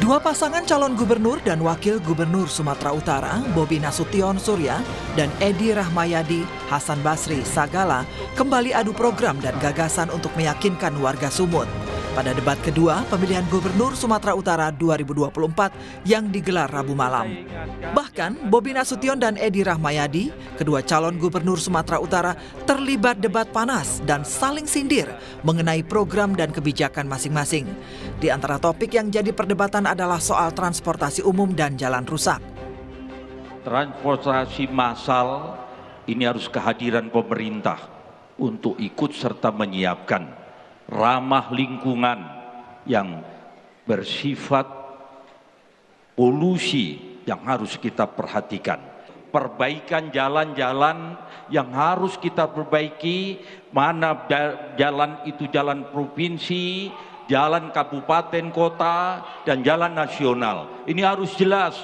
Dua pasangan calon gubernur dan wakil gubernur Sumatera Utara, Bobi Nasution Surya dan Edi Rahmayadi Hasan Basri Sagala, kembali adu program dan gagasan untuk meyakinkan warga Sumut pada debat kedua pemilihan gubernur Sumatera Utara 2024 yang digelar Rabu malam. Bahkan Bobi Nasution dan Edi Rahmayadi, kedua calon gubernur Sumatera Utara, terlibat debat panas dan saling sindir mengenai program dan kebijakan masing-masing. Di antara topik yang jadi perdebatan adalah soal transportasi umum dan jalan rusak. Transportasi massal ini harus kehadiran pemerintah untuk ikut serta menyiapkan ramah lingkungan yang bersifat polusi yang harus kita perhatikan. Perbaikan jalan-jalan yang harus kita perbaiki, mana jalan itu jalan provinsi, jalan kabupaten kota, dan jalan nasional. Ini harus jelas.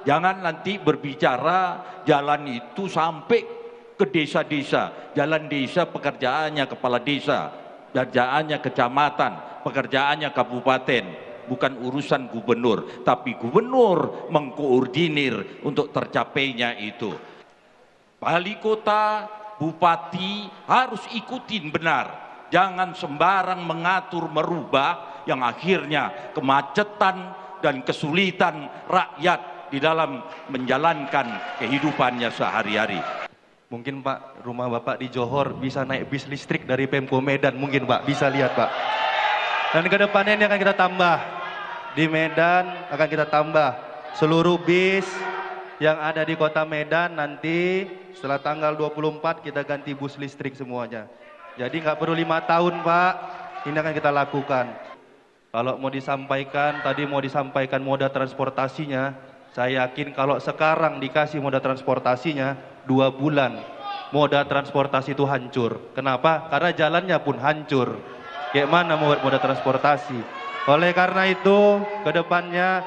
Jangan nanti berbicara jalan itu sampai ke desa-desa. Jalan desa pekerjaannya kepala desa, pekerjaannya kecamatan, pekerjaannya kabupaten, bukan urusan gubernur, tapi gubernur mengkoordinir untuk tercapainya itu. Wali kota, bupati harus ikutin benar, jangan sembarang mengatur merubah yang akhirnya kemacetan dan kesulitan rakyat di dalam menjalankan kehidupannya sehari-hari. Mungkin Pak, rumah Bapak di Johor bisa naik bis listrik dari Pemko Medan, mungkin Pak, bisa lihat Pak. Dan ke depannya ini akan kita tambah, di Medan akan kita tambah seluruh bis yang ada di kota Medan, nanti setelah tanggal 24 kita ganti bus listrik semuanya. Jadi nggak perlu 5 tahun Pak, ini akan kita lakukan. Kalau mau disampaikan, tadi mau disampaikan moda transportasinya, saya yakin kalau sekarang dikasih moda transportasinya 2 bulan, moda transportasi itu hancur. Kenapa? Karena jalannya pun hancur. Kayak mana mau moda transportasi? Oleh karena itu, ke depannya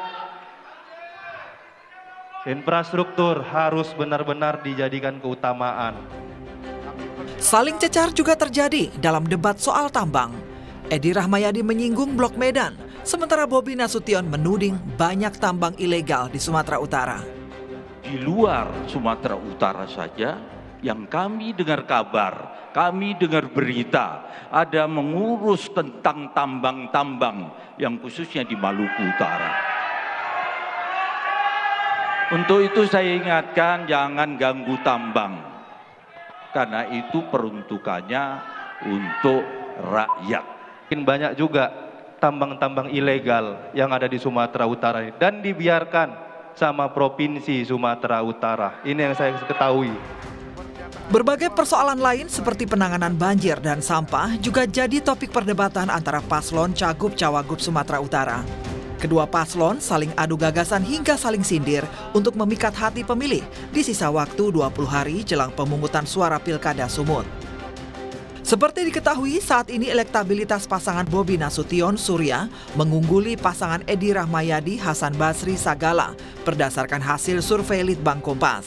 infrastruktur harus benar-benar dijadikan keutamaan. Saling cecar juga terjadi dalam debat soal tambang. Edi Rahmayadi menyinggung Blok Medan, sementara Bobi Nasution menuding banyak tambang ilegal di Sumatera Utara. Di luar Sumatera Utara saja yang kami dengar kabar, kami dengar berita, ada mengurus tentang tambang-tambang yang khususnya di Maluku Utara. Untuk itu saya ingatkan jangan ganggu tambang, karena itu peruntukannya untuk rakyat. Mungkin banyak juga tambang-tambang ilegal yang ada di Sumatera Utara dan dibiarkan sama Provinsi Sumatera Utara. Ini yang saya ketahui. Berbagai persoalan lain seperti penanganan banjir dan sampah juga jadi topik perdebatan antara paslon Cagup-Cawagup Sumatera Utara. Kedua paslon saling adu gagasan hingga saling sindir untuk memikat hati pemilih di sisa waktu 20 hari jelang pemungutan suara Pilkada Sumut. Seperti diketahui, saat ini elektabilitas pasangan Bobi Nasution Surya mengungguli pasangan Edi Rahmayadi Hasan Basri Sagala berdasarkan hasil survei Litbang Kompas.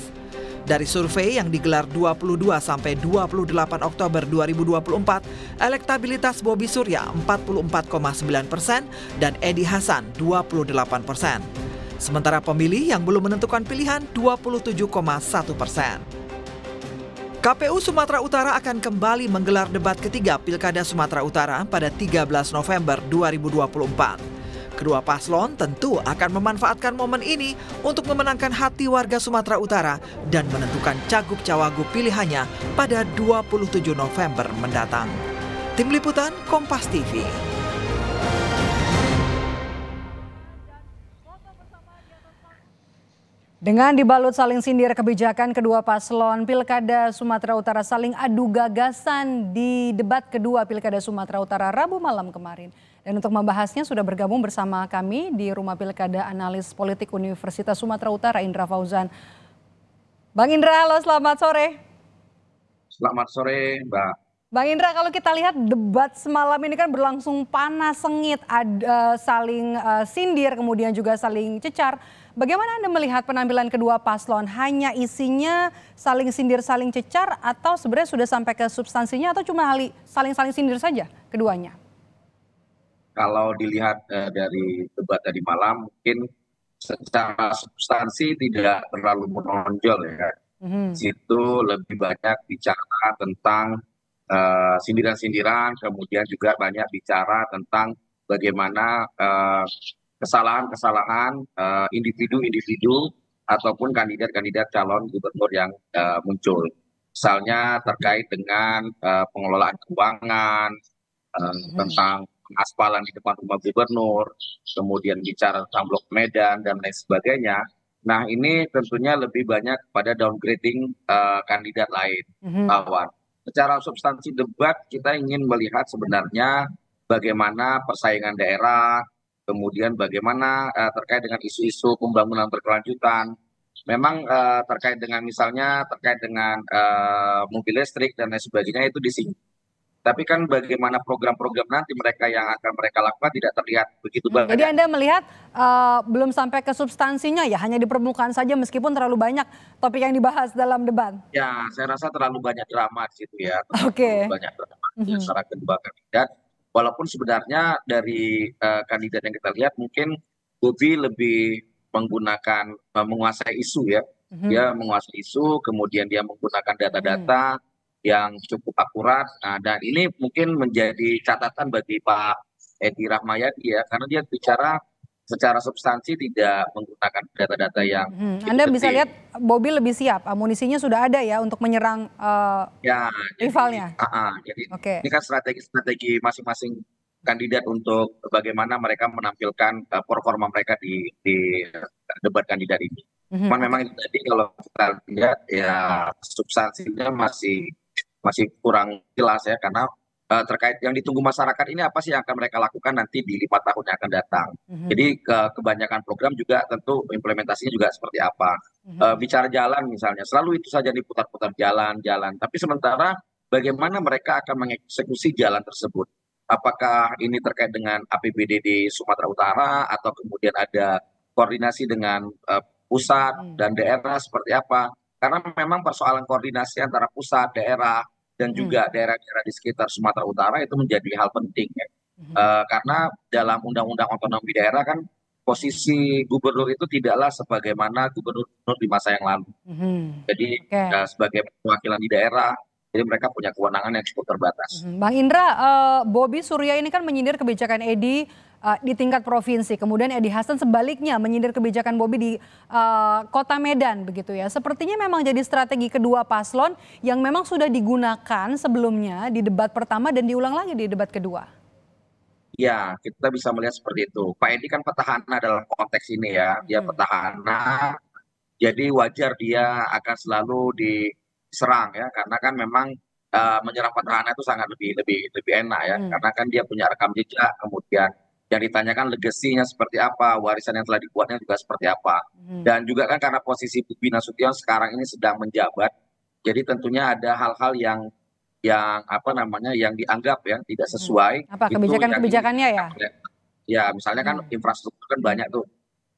Dari survei yang digelar 22 sampai 28 Oktober 2024, elektabilitas Bobi Surya 44,9% dan Edi Hasan 28%. Sementara pemilih yang belum menentukan pilihan 27,1%. KPU Sumatera Utara akan kembali menggelar debat ketiga Pilkada Sumatera Utara pada 13 November 2024. Kedua paslon tentu akan memanfaatkan momen ini untuk memenangkan hati warga Sumatera Utara dan menentukan cagup-cawagup pilihannya pada 27 November mendatang. Tim Liputan Kompas TV. Dengan dibalut saling sindir kebijakan, kedua paslon Pilkada Sumatera Utara saling adu gagasan di debat kedua Pilkada Sumatera Utara Rabu malam kemarin. Dan untuk membahasnya sudah bergabung bersama kami di Rumah Pilkada Analis Politik Universitas Sumatera Utara, Indra Fauzan. Bang Indra, halo, selamat sore. Selamat sore, Mbak. Bang Indra, kalau kita lihat debat semalam ini kan berlangsung panas, sengit, saling sindir, kemudian juga saling cecar. Bagaimana Anda melihat penampilan kedua paslon? Hanya isinya saling sindir, saling cecar, atau sebenarnya sudah sampai ke substansinya, atau cuma saling sindir saja keduanya? kalau dilihat dari debat tadi malam, mungkin secara substansi tidak terlalu menonjol ya. Mhm. Situ lebih banyak bicara tentang sindiran-sindiran, kemudian juga banyak bicara tentang bagaimana kesalahan-kesalahan individu-individu ataupun kandidat-kandidat calon gubernur yang muncul. Misalnya terkait dengan pengelolaan keuangan, Mhm. tentang pengaspalan di depan rumah gubernur, kemudian bicara tentang blok Medan dan lain sebagainya. Nah, ini tentunya lebih banyak pada downgrading kandidat lain, Mhm. lawan. Secara substansi debat, kita ingin melihat sebenarnya bagaimana persaingan daerah, kemudian bagaimana terkait dengan isu-isu pembangunan berkelanjutan. Memang terkait dengan misalnya terkait dengan mobil listrik dan lain sebagainya itu disinggung. Tapi kan bagaimana program-program nanti mereka yang akan mereka lakukan tidak terlihat begitu Jadi banyak. Anda melihat belum sampai ke substansinya ya, hanya di permukaan saja meskipun terlalu banyak topik yang dibahas dalam debat. Ya, saya rasa terlalu banyak drama di situ ya, terlalu Oke. banyak drama di Mhm. antara kedua kandidat. Walaupun sebenarnya dari kandidat yang kita lihat mungkin Bobi lebih menggunakan menguasai isu ya. Dia Mhm. menguasai isu, kemudian dia menggunakan Mhm. data-data yang cukup akurat. Nah, dan ini mungkin menjadi catatan bagi Pak Edi Rahmayadi ya, karena dia bicara secara substansi tidak menggunakan data-data yang Mhm. begitu Anda bisa penting. lihat Bobi lebih siap, amunisinya sudah ada ya untuk menyerang Ya, rivalnya. jadi Oke. ini kan strategi masing-masing kandidat untuk bagaimana mereka menampilkan performa mereka di debat kandidat ini. Mhm. Cuman memang Oke. itu tadi kalau kita lihat ya substansinya masih masih kurang jelas ya karena terkait yang ditunggu masyarakat ini apa sih yang akan mereka lakukan nanti di 5 tahun yang akan datang. Jadi Mhm. kebanyakan program juga tentu implementasinya juga seperti apa. Mhm. Bicara jalan misalnya, selalu itu saja diputar-putar jalan-jalan. Tapi sementara bagaimana mereka akan mengeksekusi jalan tersebut? Apakah ini terkait dengan APBD di Sumatera Utara atau kemudian ada koordinasi dengan pusat Mhm. dan daerah seperti apa? Karena memang persoalan koordinasi antara pusat, daerah, dan Mhm. juga daerah-daerah di sekitar Sumatera Utara itu menjadi hal penting ya. Mhm. Karena dalam Undang-Undang Otonomi Daerah kan posisi gubernur itu tidaklah sebagaimana gubernur di masa yang lalu. Mhm. Jadi Oke. sebagai perwakilan di daerah, jadi mereka punya kewenangan yang cukup terbatas. Mhm. Bang Indra, Bobi Surya ini kan menyindir kebijakan Edi di tingkat provinsi, kemudian Edi Hasan sebaliknya menyindir kebijakan Bobi di Kota Medan begitu ya. Sepertinya memang jadi strategi kedua paslon yang memang sudah digunakan sebelumnya di debat pertama dan diulang lagi di debat kedua. Ya, kita bisa melihat seperti itu. Pak Edi kan petahana dalam konteks ini ya. Dia Mhm. petahana, jadi wajar dia akan selalu diserang ya, karena kan memang menyerang petahana itu sangat lebih lebih lebih enak ya, Mhm. karena kan dia punya rekam jejak, kemudian yang ditanyakan legasinya seperti apa, warisan yang telah dibuatnya juga seperti apa. Mhm. Dan juga kan karena posisi Bobi Nasution sekarang ini sedang menjabat, jadi tentunya ada hal-hal yang apa namanya yang dianggap ya tidak Mhm. sesuai Apa itu yang ingin kebijakan-kebijakannya ya? dikerjakan oleh ya misalnya kan Mhm. infrastruktur kan banyak tuh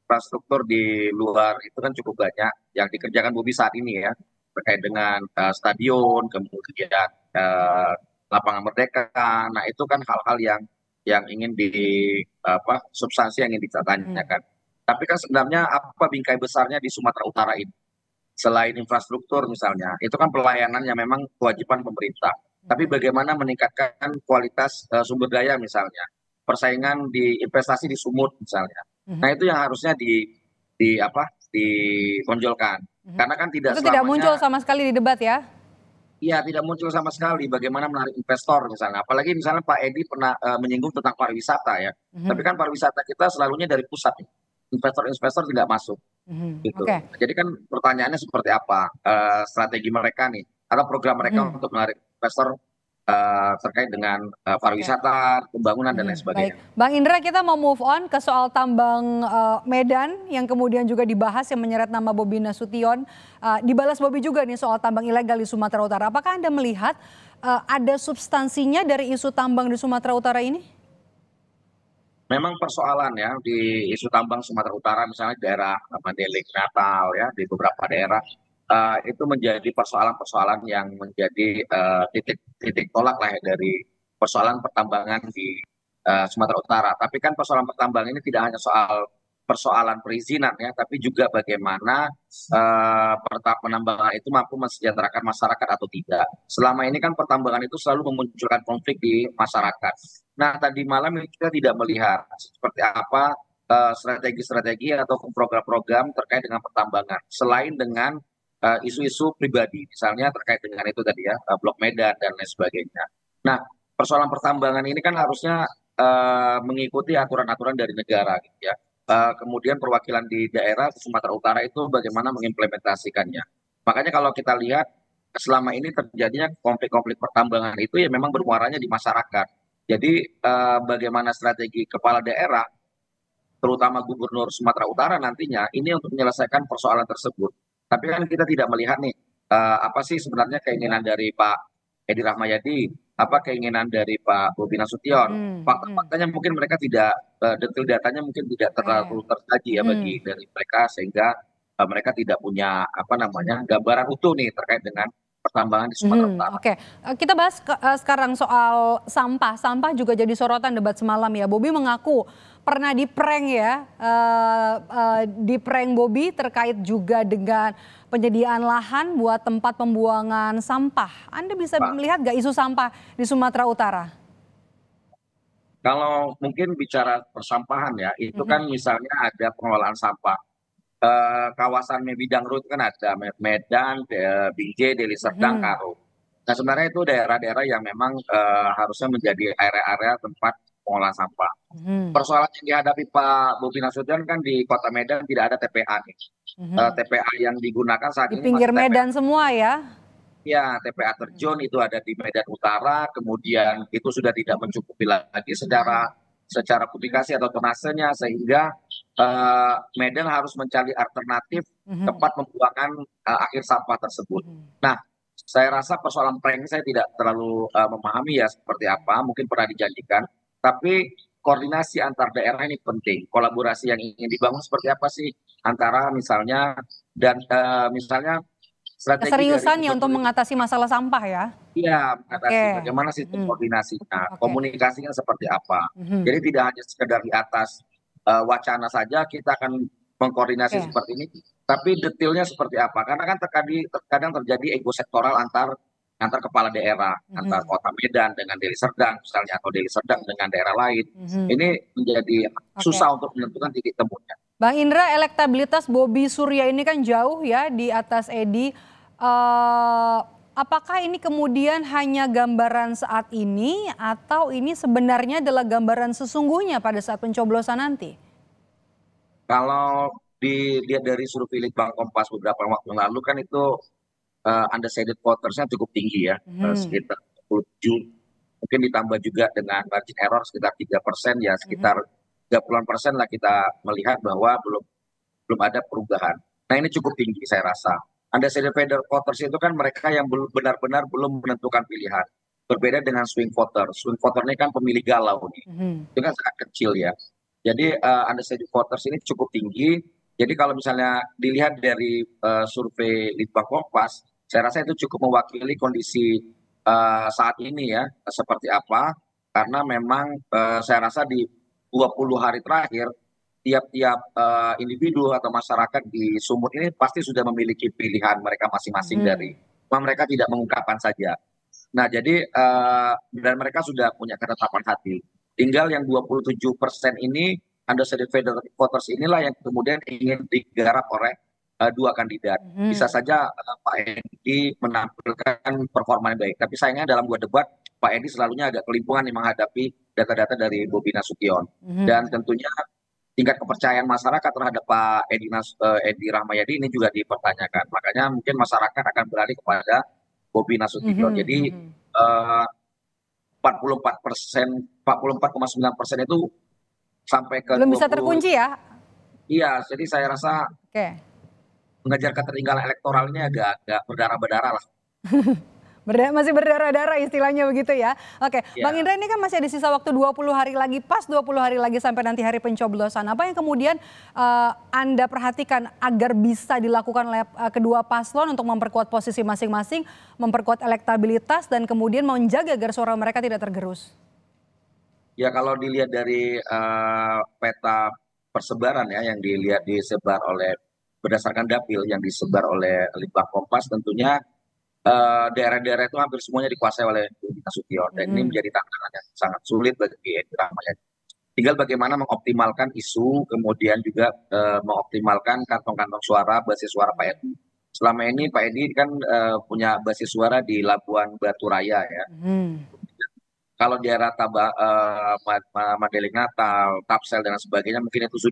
infrastruktur di luar itu kan cukup banyak yang dikerjakan Bobi saat ini ya terkait dengan stadion kemudian lapangan Merdeka. Nah itu kan hal-hal yang ingin di apa substansi yang ingin Mhm. ditanyakan. Tapi kan sebenarnya apa bingkai besarnya di Sumatera Utara ini? Selain infrastruktur misalnya, itu kan pelayanan yang memang kewajiban pemerintah. Tapi Mhm. bagaimana meningkatkan kualitas sumber daya misalnya, persaingan di investasi di sumut misalnya. Nah Mhm. itu yang harusnya di apa ditonjolkan. Mhm. Karena kan tidak Itu tidak muncul selamanya sama sekali di debat ya? iya tidak muncul sama sekali bagaimana menarik investor misalnya. Apalagi misalnya Pak Edi pernah menyinggung tentang pariwisata ya. Tapi Mhm. kan pariwisata kita selalunya dari pusat. Investor-investor tidak masuk Mhm. gitu. Oke. Jadi kan pertanyaannya seperti apa strategi mereka nih atau program mereka Mhm. untuk menarik investor terkait dengan Oke. pariwisata, pembangunan dan lain Baik, sebagainya. Bang Indra kita mau move on ke soal tambang Medan yang kemudian juga dibahas yang menyeret nama Bobi Nasution. Dibalas Bobi juga nih soal tambang ilegal di Sumatera Utara. Apakah Anda melihat ada substansinya dari isu tambang di Sumatera Utara ini? Memang persoalan ya di isu tambang Sumatera Utara misalnya di daerah Mandailing, Natal ya di beberapa daerah itu menjadi persoalan-persoalan yang menjadi titik tolak lah ya dari persoalan pertambangan di Sumatera Utara. Tapi kan persoalan pertambangan ini tidak hanya soal persoalan perizinan ya, tapi juga bagaimana penambangan itu mampu mensejahterakan masyarakat atau tidak. Selama ini kan pertambangan itu selalu memunculkan konflik di masyarakat. Nah, tadi malam kita tidak melihat seperti apa strategi-strategi atau program-program terkait dengan pertambangan, selain dengan isu-isu pribadi, misalnya terkait dengan itu tadi ya, Blok Medan dan lain sebagainya. Nah, persoalan pertambangan ini kan harusnya mengikuti aturan-aturan dari negara, gitu ya. Kemudian perwakilan di daerah Sumatera Utara itu bagaimana mengimplementasikannya. Makanya kalau kita lihat selama ini terjadinya konflik-konflik pertambangan itu ya memang bermuaranya di masyarakat. Jadi bagaimana strategi kepala daerah, terutama Gubernur Sumatera Utara nantinya ini untuk menyelesaikan persoalan tersebut. Tapi kan kita tidak melihat nih apa sih sebenarnya keinginan dari Pak Edi Rahmayadi, apa keinginan dari Pak Bobi Nasution. Fakta-faktanya mungkin mereka tidak, detail datanya mungkin tidak terlalu tersaji ya bagi dari mereka, sehingga mereka tidak punya apa namanya gambaran utuh nih terkait dengan pertambangan di Sumatera Utara. Oke, kita bahas sekarang soal sampah. Sampah juga jadi sorotan debat semalam ya. Bobi mengaku pernah di-prank ya, di-prank Bobi terkait juga dengan penyediaan lahan buat tempat pembuangan sampah. Anda bisa melihat nggak isu sampah di Sumatera Utara? Kalau mungkin bicara persampahan ya, itu kan misalnya ada pengelolaan sampah. Kawasan Bidang Rut kan ada Medan, Binjai, Deli Serdang, Karo. Nah sebenarnya itu daerah-daerah yang memang harusnya menjadi area-area tempat pengolahan sampah. Persoalan yang dihadapi Pak Bobi Nasution kan di Kota Medan tidak ada TPA nih. TPA yang digunakan saat di ini pinggir Medan semua ya? Ya, TPA terjun itu ada di Medan Utara, kemudian itu sudah tidak mencukupi lagi secara publikasi atau tonasenya, sehingga Medan harus mencari alternatif tempat pembuangan akhir sampah tersebut. Nah, saya rasa persoalan prank ini saya tidak terlalu memahami ya seperti apa, mungkin pernah dijanjikan, tapi koordinasi antar daerah ini penting. Kolaborasi yang ingin dibangun seperti apa sih antara misalnya dan misalnya strategi keseriusannya untuk mengatasi masalah sampah ya? Iya, mengatasi bagaimana sistem koordinasinya, komunikasinya seperti apa. Jadi tidak hanya sekedar di atas wacana saja kita akan mengkoordinasi seperti ini, tapi detailnya seperti apa. Karena kan terkadang terjadi ego sektoral antar kepala daerah, antar Kota Medan dengan Deli Serdang misalnya, atau Deli Serdang dengan daerah lain. Ini menjadi susah untuk menentukan titik temunya. Bang Indra, elektabilitas Bobi Surya ini kan jauh ya di atas Edi. Apakah ini kemudian hanya gambaran saat ini atau ini sebenarnya adalah gambaran sesungguhnya pada saat pencoblosan nanti? Kalau dilihat dari survei Litbang Kompas beberapa waktu lalu kan itu undecided votersnya cukup tinggi ya, sekitar 27, mungkin ditambah juga dengan margin error sekitar 3%, ya sekitar 30% lah kita melihat bahwa belum ada perubahan. Nah ini cukup tinggi saya rasa. Undecided voters itu kan mereka yang benar-benar belum menentukan pilihan. Berbeda dengan swing voter. Swing voter ini kan pemilih galau nih. Itu kan sangat kecil ya. Jadi undecided voters ini cukup tinggi. Jadi kalau misalnya dilihat dari survei Litbang Kompas, saya rasa itu cukup mewakili kondisi saat ini ya, seperti apa. Karena memang saya rasa di 20 hari terakhir, tiap-tiap individu atau masyarakat di Sumut ini pasti sudah memiliki pilihan mereka masing-masing dari, mereka tidak mengungkapkan saja. Nah jadi dan mereka sudah punya ketetapan hati. Tinggal yang 27% ini undecided voters inilah yang kemudian ingin digarap oleh dua kandidat. Bisa saja Pak Edi menampilkan performa yang baik, tapi sayangnya dalam dua debat Pak Edi selalunya agak kelimpungan menghadapi data-data dari Bobi Nasution. Dan tentunya tingkat kepercayaan masyarakat terhadap Pak Edi Rahmayadi ini juga dipertanyakan. Makanya mungkin masyarakat akan beralih kepada Bobi Nasution. Jadi 44,9% itu sampai ke belum bisa terkunci ya? Iya, jadi saya rasa mengejar ketertinggalan elektoralnya agak berdarah-berdarah lah. Masih berdarah-darah istilahnya begitu ya. Oke, Bang Indra, ini kan masih ada sisa waktu 20 hari lagi, pas 20 hari lagi sampai nanti hari pencoblosan. Apa yang kemudian Anda perhatikan agar bisa dilakukan oleh kedua paslon untuk memperkuat posisi masing-masing, memperkuat elektabilitas dan kemudian menjaga agar suara mereka tidak tergerus? Ya kalau dilihat dari peta persebaran ya yang disebar oleh berdasarkan dapil yang disebar oleh Litbang Kompas, tentunya daerah-daerah itu hampir semuanya dikuasai oleh Bobi Nasution, dan ini menjadi tantangan yang sangat sulit bagi Edi Rahmayadi. Tinggal bagaimana mengoptimalkan isu, kemudian juga mengoptimalkan kantong-kantong suara, basis suara Pak Edi. Selama ini Pak Edi kan punya basis suara di Labuan Batu Raya ya. Kalau di daerah Madeling Natal, Tapsel dan sebagainya mungkin itu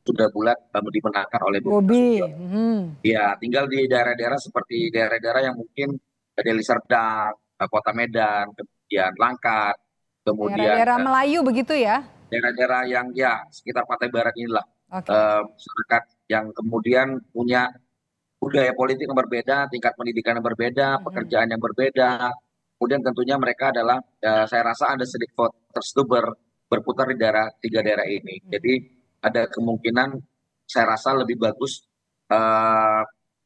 sudah bulat dimenangkan oleh Bobi Nasution. Ya, tinggal di daerah-daerah seperti daerah-daerah yang mungkin Deli Serdang, Kota Medan, kemudian Langkat, kemudian daerah-daerah Melayu begitu ya? Daerah-daerah yang ya sekitar Pantai Barat inilah, masyarakat yang kemudian punya budaya politik yang berbeda, tingkat pendidikan yang berbeda, pekerjaan yang berbeda. Kemudian tentunya mereka adalah, saya rasa ada sedikit voters itu berputar di tiga daerah ini. Jadi ada kemungkinan saya rasa lebih bagus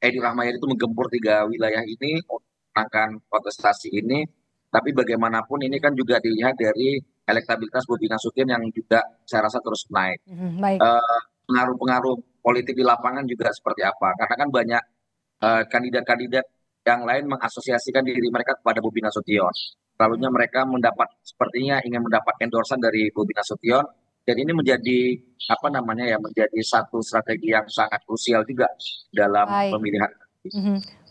Edi Rahmayadi itu menggempur tiga wilayah ini, memenangkan kontestasi ini. Tapi bagaimanapun ini kan juga dilihat dari elektabilitas Bobi Nasution yang juga saya rasa terus naik. Pengaruh-pengaruh politik di lapangan juga seperti apa? Karena kan banyak kandidat-kandidat yang lain mengasosiasikan diri mereka kepada Bobi Nasution. Lalunya mereka sepertinya ingin mendapat endorsan dari Bobi Nasution, dan ini menjadi menjadi satu strategi yang sangat krusial juga dalam pemilihan.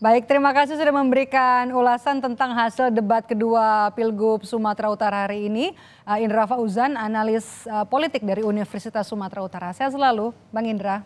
Baik, terima kasih sudah memberikan ulasan tentang hasil debat kedua Pilgub Sumatera Utara hari ini. Indra Fauzan, analis politik dari Universitas Sumatera Utara. Sehat selalu, Bang Indra.